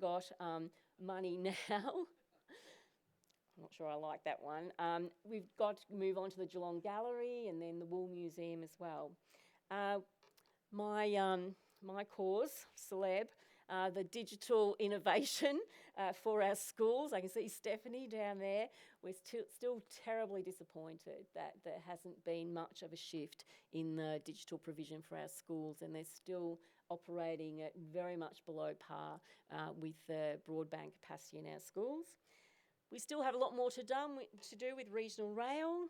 got money now. I'm not sure I like that one. We've got to move on to the Geelong Gallery and then the Wool Museum as well. My cause, celeb, the digital innovation for our schools. I can see Stephanie down there. We're still terribly disappointed that there hasn't been much of a shift in the digital provision for our schools, and they're still operating at very much below par with the broadband capacity in our schools. We still have a lot more to do with regional rail.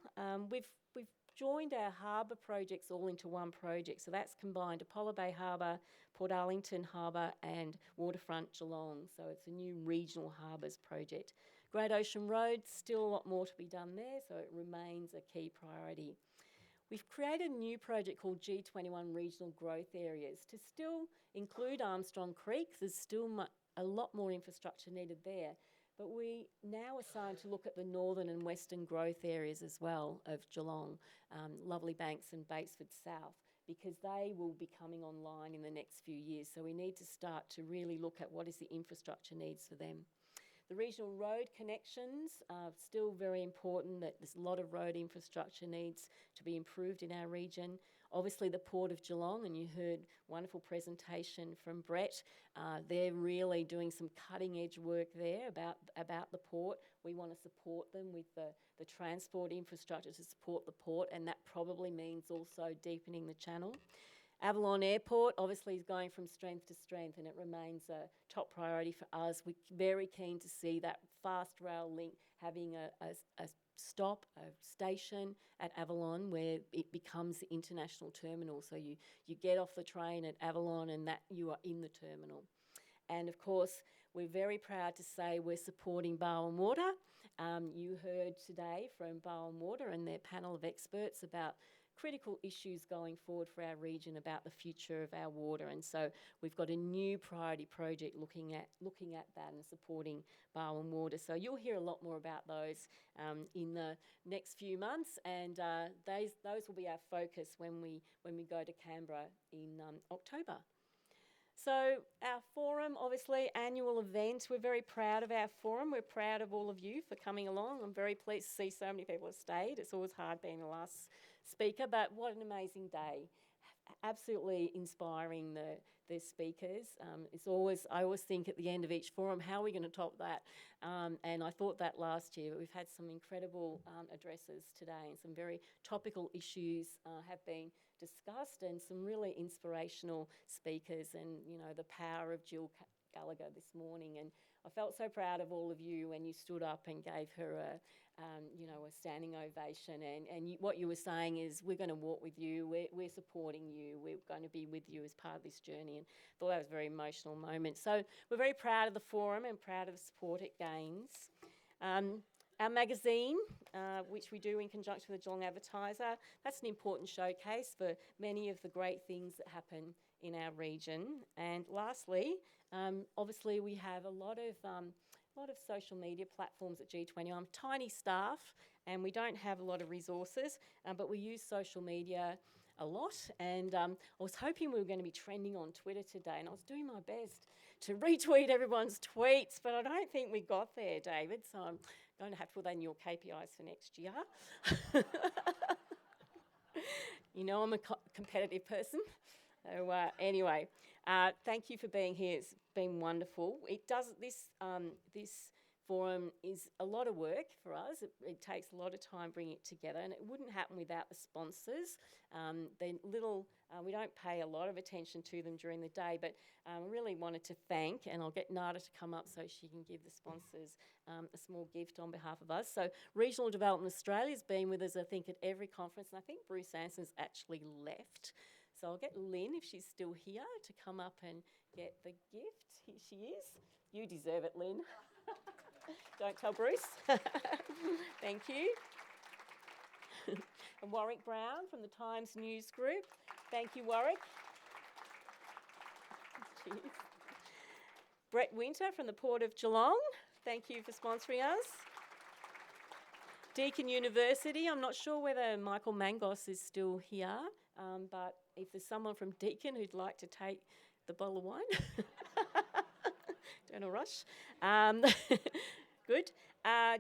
We've joined our harbour projects all into one project. So that's combined Apollo Bay Harbour, Port Arlington Harbour and Waterfront Geelong. So it's a new regional harbours project. Great Ocean Road, still a lot more to be done there, so it remains a key priority. We've created a new project called G21 Regional Growth Areas to still include Armstrong Creek. There's still a lot more infrastructure needed there. But we now are starting to look at the northern and western growth areas as well of Geelong, Lovely Banks and Batesford South, because they will be coming online in the next few years. So we need to start to really look at what is the infrastructure needs for them. The regional road connections are still very important, that there's a lot of road infrastructure needs to be improved in our region. Obviously the Port of Geelong, and you heard wonderful presentation from Brett. They're really doing some cutting edge work there about the port. We want to support them with the transport infrastructure to support the port, and that probably means also deepening the channel. Avalon Airport obviously is going from strength to strength, and it remains a top priority for us. We're very keen to see that fast rail link having a stop, a station at Avalon where it becomes the international terminal. So you get off the train at Avalon and that you are in the terminal. And of course, we're very proud to say we're supporting Barwon Water. You heard today from Barwon Water and their panel of experts about critical issues going forward for our region about the future of our water, and so we've got a new priority project looking at that and supporting Barwon Water. So you'll hear a lot more about those in the next few months, and those will be our focus when we go to Canberra in October. So our forum, obviously, annual event. We're very proud of our forum. We're proud of all of you for coming along. I'm very pleased to see so many people have stayed. It's always hard being the last speaker, but what an amazing day. Absolutely inspiring, the speakers. I always think at the end of each forum, how are we going to top that? And I thought that last year, but we've had some incredible addresses today, and some very topical issues have been discussed, and some really inspirational speakers, and you know, the power of Jill Gallagher this morning. And I felt so proud of all of you when you stood up and gave her a standing ovation. And what you were saying is, we're going to walk with you, we're supporting you, we're going to be with you as part of this journey. And I thought that was a very emotional moment. So we're very proud of the forum and proud of the support it gains. Our magazine, which we do in conjunction with the Geelong Advertiser, that's an important showcase for many of the great things that happen in our region. And lastly, obviously we have a lot of social media platforms at G21. Tiny staff, and we don't have a lot of resources, but we use social media a lot, and I was hoping we were going to be trending on Twitter today, and I was doing my best to retweet everyone's tweets, but I don't think we got there, David, so I'm going to have to put that in your KPIs for next year. You know I'm a competitive person. So anyway, thank you for being here. It's been wonderful. This forum is a lot of work for us. It takes a lot of time bringing it together, and it wouldn't happen without the sponsors. We don't pay a lot of attention to them during the day, but I really wanted to thank, and I'll get Nada to come up so she can give the sponsors a small gift on behalf of us. So Regional Development Australia has been with us, I think, at every conference, and I think Bruce Anson's actually left. So I'll get Lynn, if she's still here, to come up and get the gift. Here she is. You deserve it, Lynn. Don't tell Bruce. Thank you. And Warwick Brown from the Times News Group. Thank you, Warwick. Cheers. Brett Winter from the Port of Geelong. Thank you for sponsoring us. Deakin University. I'm not sure whether Michael Mangos is still here, but if there's someone from Deakin who'd like to take the bottle of wine, Don't rush. Good.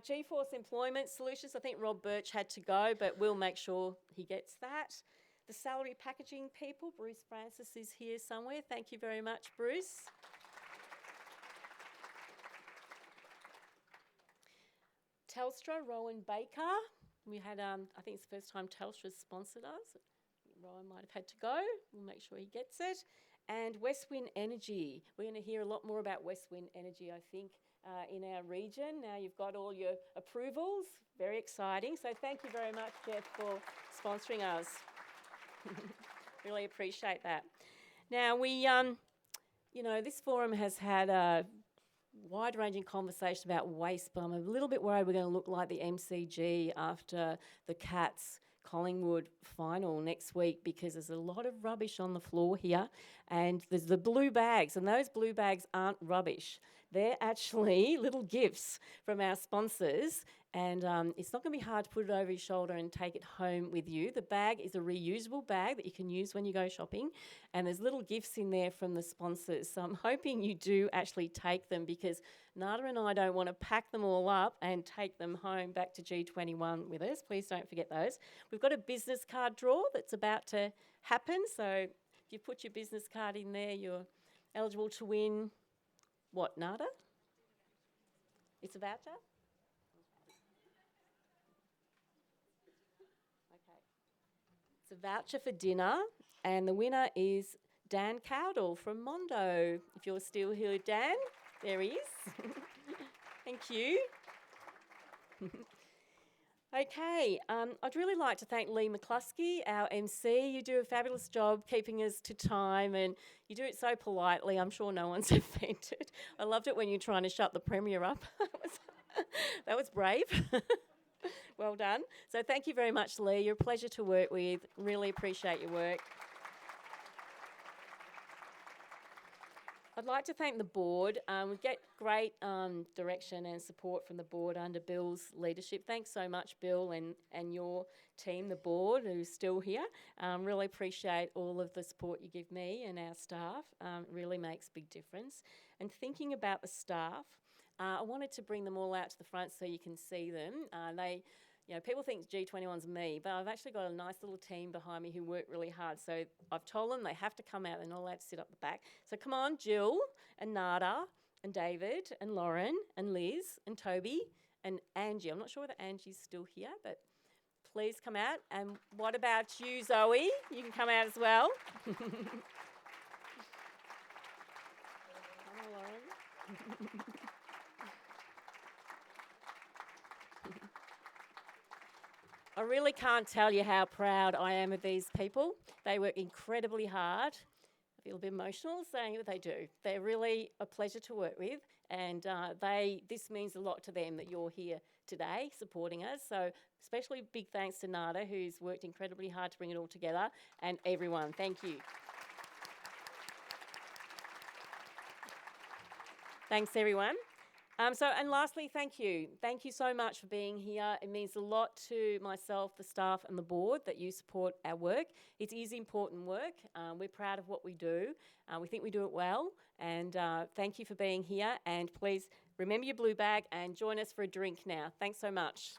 G-Force Employment Solutions, I think Rob Birch had to go, but we'll make sure he gets that. The salary packaging people, Bruce Francis is here somewhere. Thank you very much, Bruce. Telstra, Rowan Baker. We had, I think it's the first time Telstra's sponsored us. Rowan might have had to go. We'll make sure he gets it. And Westwind Energy. We're going to hear a lot more about Westwind Energy, I think, in our region. Now you've got all your approvals. Very exciting. So thank you very much, Jeff, for sponsoring us. Really appreciate that. Now we, this forum has had a wide-ranging conversation about waste, but I'm a little bit worried we're going to look like the MCG after the Cats Collingwood final next week, because there's a lot of rubbish on the floor here, and there's the blue bags, and those blue bags aren't rubbish. They're actually little gifts from our sponsors, and it's not going to be hard to put it over your shoulder and take it home with you. The bag is a reusable bag that you can use when you go shopping, and there's little gifts in there from the sponsors. So I'm hoping you do actually take them, because Nada and I don't want to pack them all up and take them home back to G21 with us. Please don't forget those. We've got a business card draw that's about to happen, so if you put your business card in there, you're eligible to win. What, Nada? It's a voucher? Okay. It's a voucher for dinner, and the winner is Dan Cowdell from Mondo. If you're still here, Dan, there he is. Thank you. Okay, I'd really like to thank Lee McCluskey, our MC. You do a fabulous job keeping us to time, and you do it so politely. I'm sure no one's offended. I loved it when you're trying to shut the Premier up. That was brave. Well done. So thank you very much, Lee. You're a pleasure to work with. Really appreciate your work. I'd like to thank the board. We get great direction and support from the board under Bill's leadership. Thanks so much, Bill, and your team, the board, who's still here. Really appreciate all of the support you give me and our staff. It really makes a big difference. And thinking about the staff, I wanted to bring them all out to the front so you can see them. People think G21's me, but I've actually got a nice little team behind me who work really hard. So I've told them they have to come out. They're not allowed to sit up the back. So come on, Jill and Nada and David and Lauren and Liz and Toby and Angie. I'm not sure whether Angie's still here, but please come out. And what about you, Zoe? You can come out as well. Come on, Lauren. I really can't tell you how proud I am of these people. They work incredibly hard. I feel a bit emotional saying that they do. They're really a pleasure to work with, and this means a lot to them that you're here today supporting us. So especially big thanks to Nada, who's worked incredibly hard to bring it all together, and everyone. Thank you. Thanks, everyone. And lastly, thank you. Thank you so much for being here. It means a lot to myself, the staff and the board that you support our work. It is important work. We're proud of what we do. We think we do it well. And thank you for being here. And please remember your blue bag and join us for a drink now. Thanks so much.